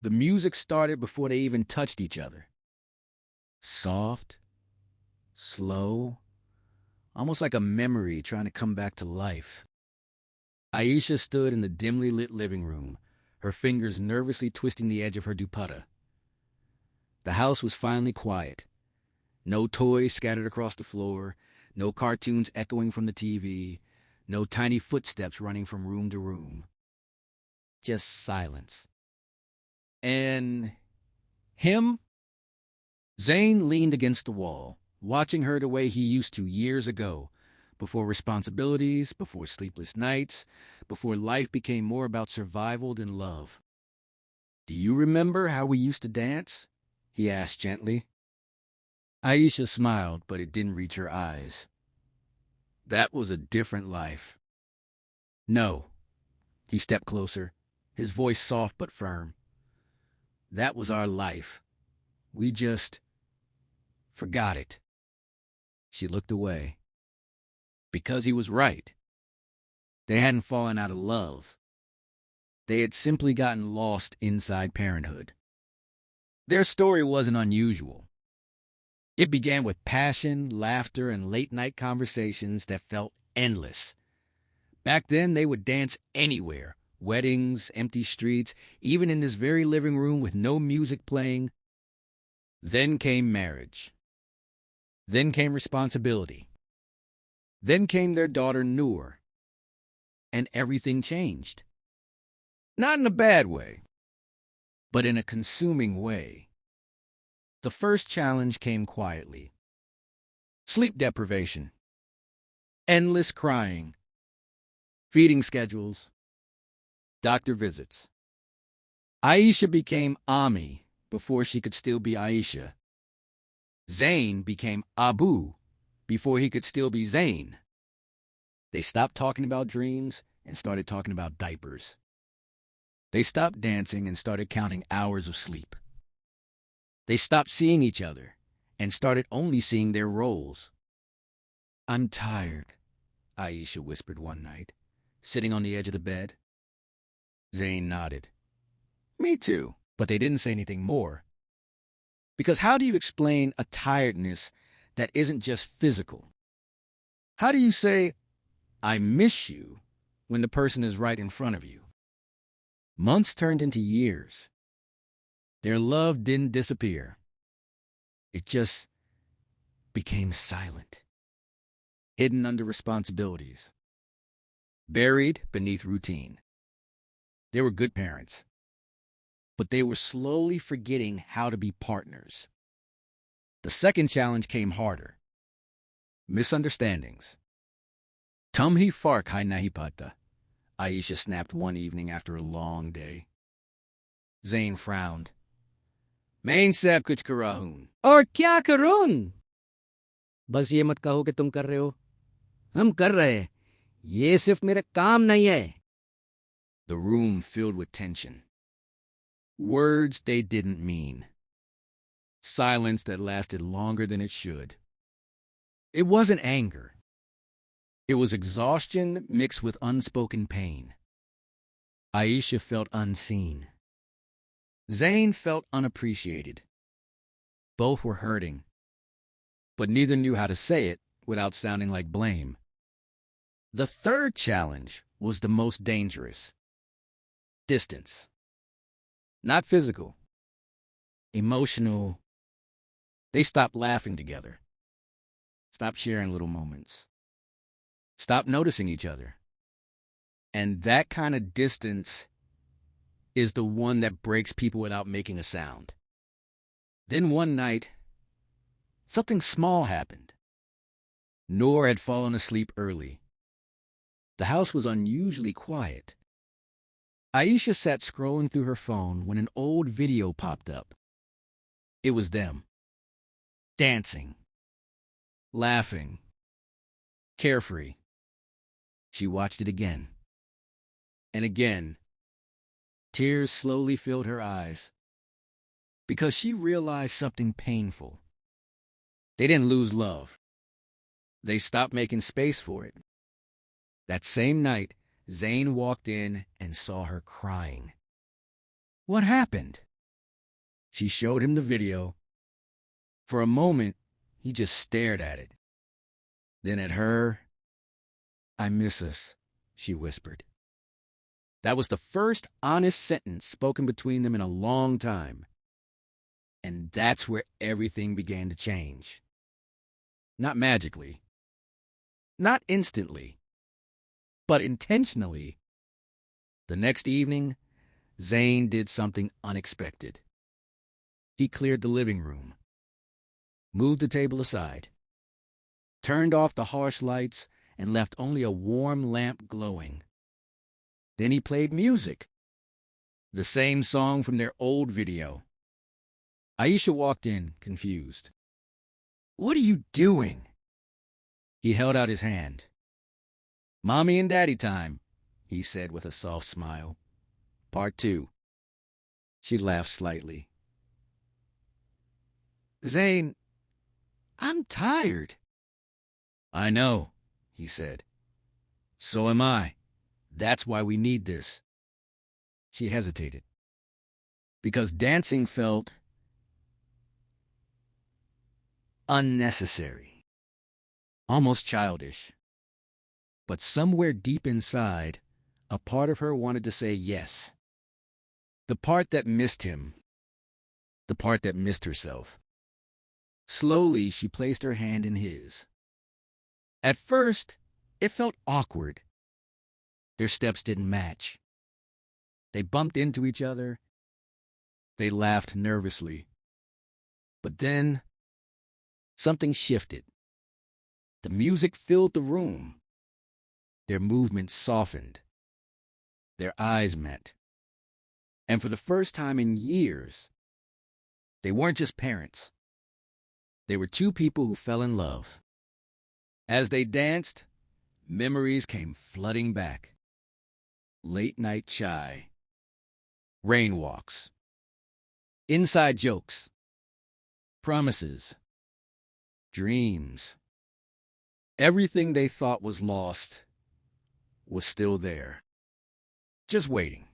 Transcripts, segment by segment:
The music started before they even touched each other. Soft, slow, almost like a memory trying to come back to life. Aisha stood in the dimly lit living room, her fingers nervously twisting the edge of her dupatta. The house was finally quiet. No toys scattered across the floor, no cartoons echoing from the TV, no tiny footsteps running from room to room. Just silence. And him? Zane leaned against the wall, watching her the way he used to years ago, before responsibilities, before sleepless nights, before life became more about survival than love. "Do you remember how we used to dance?" he asked gently. Aisha smiled, but it didn't reach her eyes. That was a different life. No. He stepped closer, his voice soft but firm. That was our life. We just forgot it. She looked away. Because he was right. They hadn't fallen out of love. They had simply gotten lost inside parenthood. Their story wasn't unusual. It began with passion, laughter, and late-night conversations that felt endless. Back then, they would dance anywhere. Weddings, empty streets, even in this very living room with no music playing. Then came marriage. Then came responsibility. Then came their daughter, Noor. And everything changed. Not in a bad way, but in a consuming way. The first challenge came quietly. Sleep deprivation. Endless crying. Feeding schedules. Doctor visits. Aisha became Ami before she could still be Aisha. Zayn became Abu before he could still be Zayn. They stopped talking about dreams and started talking about diapers. They stopped dancing and started counting hours of sleep. They stopped seeing each other and started only seeing their roles. "I'm tired," Aisha whispered one night, sitting on the edge of the bed. Zayn nodded. "Me too." But they didn't say anything more. Because how do you explain a tiredness that isn't just physical? How do you say, "I miss you," when the person is right in front of you? Months turned into years. Their love didn't disappear. It just became silent, hidden under responsibilities, buried beneath routine. They were good parents, but they were slowly forgetting how to be partners. The second challenge came harder. Misunderstandings. "Tum hi fark hai nahi pata," Aisha snapped one evening after a long day. Zayn frowned. "Main sab kuch kara hoon." और क्या करूं? बस ये मत कहो कि तुम कर रहे हो. हम कर रहे हैं. ये सिर्फ मेरा काम नहीं है. The room filled with tension. Words they didn't mean. Silence that lasted longer than it should. It wasn't anger. It was exhaustion mixed with unspoken pain. Aisha felt unseen. Zayn felt unappreciated. Both were hurting, but neither knew how to say it without sounding like blame. The third challenge was the most dangerous. Distance. Not physical. Emotional. They stopped laughing together. Stopped sharing little moments. Stopped noticing each other. And that kind of distance is the one that breaks people without making a sound. Then one night, something small happened. Noor had fallen asleep early. The house was unusually quiet. Aisha sat scrolling through her phone when an old video popped up. It was them. Dancing. Laughing. Carefree. She watched it again. And again. Tears slowly filled her eyes. Because she realized something painful. They didn't lose love. They stopped making space for it. That same night, Zayn walked in and saw her crying. "What happened?" She showed him the video. For a moment, he just stared at it. Then at her. "I miss us," she whispered. That was the first honest sentence spoken between them in a long time. And that's where everything began to change. Not magically, not instantly, but intentionally. The next evening, Zane did something unexpected. He cleared the living room, moved the table aside, turned off the harsh lights, and left only a warm lamp glowing. Then he played music, the same song from their old video. Aisha walked in, confused. "What are you doing?" He held out his hand. "Mommy and Daddy time," he said with a soft smile. "Part 2. She laughed slightly. "Zane, I'm tired." "I know," he said. "So am I. That's why we need this." She hesitated. Because dancing felt unnecessary, almost childish. But somewhere deep inside, a part of her wanted to say yes. The part that missed him. The part that missed herself. Slowly, she placed her hand in his. At first, it felt awkward. Their steps didn't match. They bumped into each other. They laughed nervously. But then, something shifted. The music filled the room. Their movements softened. Their eyes met. And for the first time in years, they weren't just parents. They were two people who fell in love. As they danced, memories came flooding back. Late-night chai. Rain walks. Inside jokes. Promises. Dreams. Everything they thought was lost was still there. Just waiting.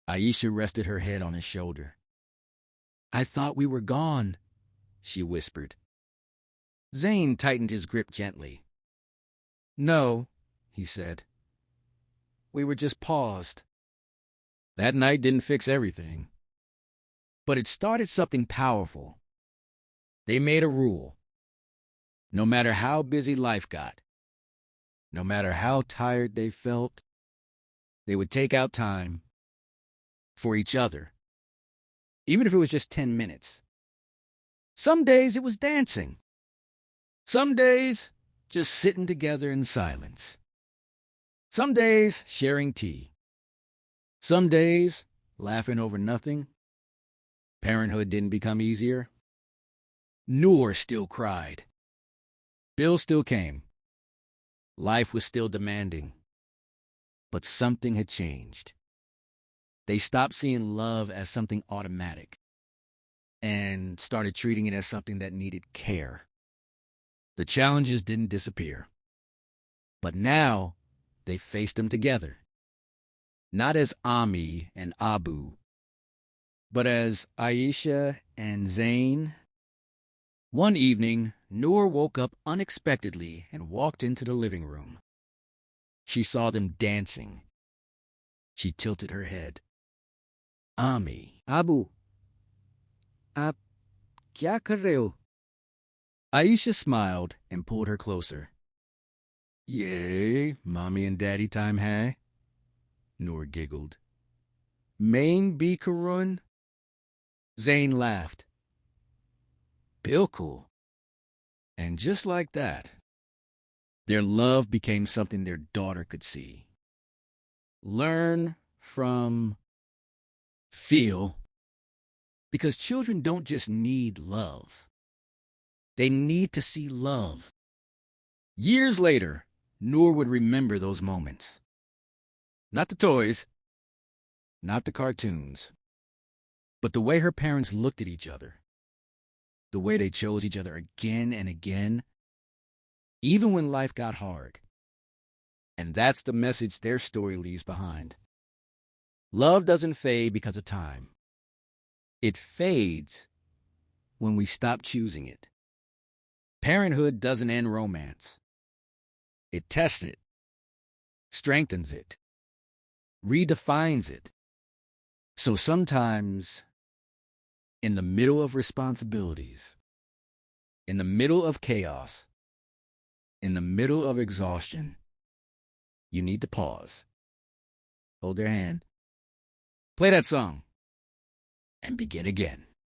Aisha rested her head on his shoulder. "I thought we were gone," she whispered. Zane tightened his grip gently. "No," he said. "We were just paused." That night didn't fix everything. But it started something powerful. They made a rule. No matter how busy life got, no matter how tired they felt, they would take out time for each other, even if it was just 10 minutes. Some days it was dancing. Some days just sitting together in silence. Some days sharing tea. Some days laughing over nothing. Parenthood didn't become easier. Noor still cried. Bill still came. Life was still demanding. But something had changed. They stopped seeing love as something automatic and started treating it as something that needed care. The challenges didn't disappear. But now they faced them together. Not as Ami and Abu, but as Aisha and Zayn. One evening, Noor woke up unexpectedly and walked into the living room. She saw them dancing. She tilted her head. "Ami." "Abu, आप क्या कर रहे हो?" Aisha smiled and pulled her closer. "Yay, mommy and daddy time hai?" Noor giggled. "Main bhi karun?" Zayn laughed. "Bilkul." And just like that, their love became something their daughter could see. Learn from. Feel. Because children don't just need love. They need to see love. Years later, Noor would remember those moments. Not the toys, not the cartoons, but the way her parents looked at each other. The way they chose each other again and again, even when life got hard. And that's the message their story leaves behind. Love doesn't fade because of time. It fades when we stop choosing it. Parenthood doesn't end romance. It tests it, strengthens it, redefines it. So sometimes, in the middle of responsibilities, in the middle of chaos, in the middle of exhaustion, you need to pause, hold their hand, play that song, and begin again.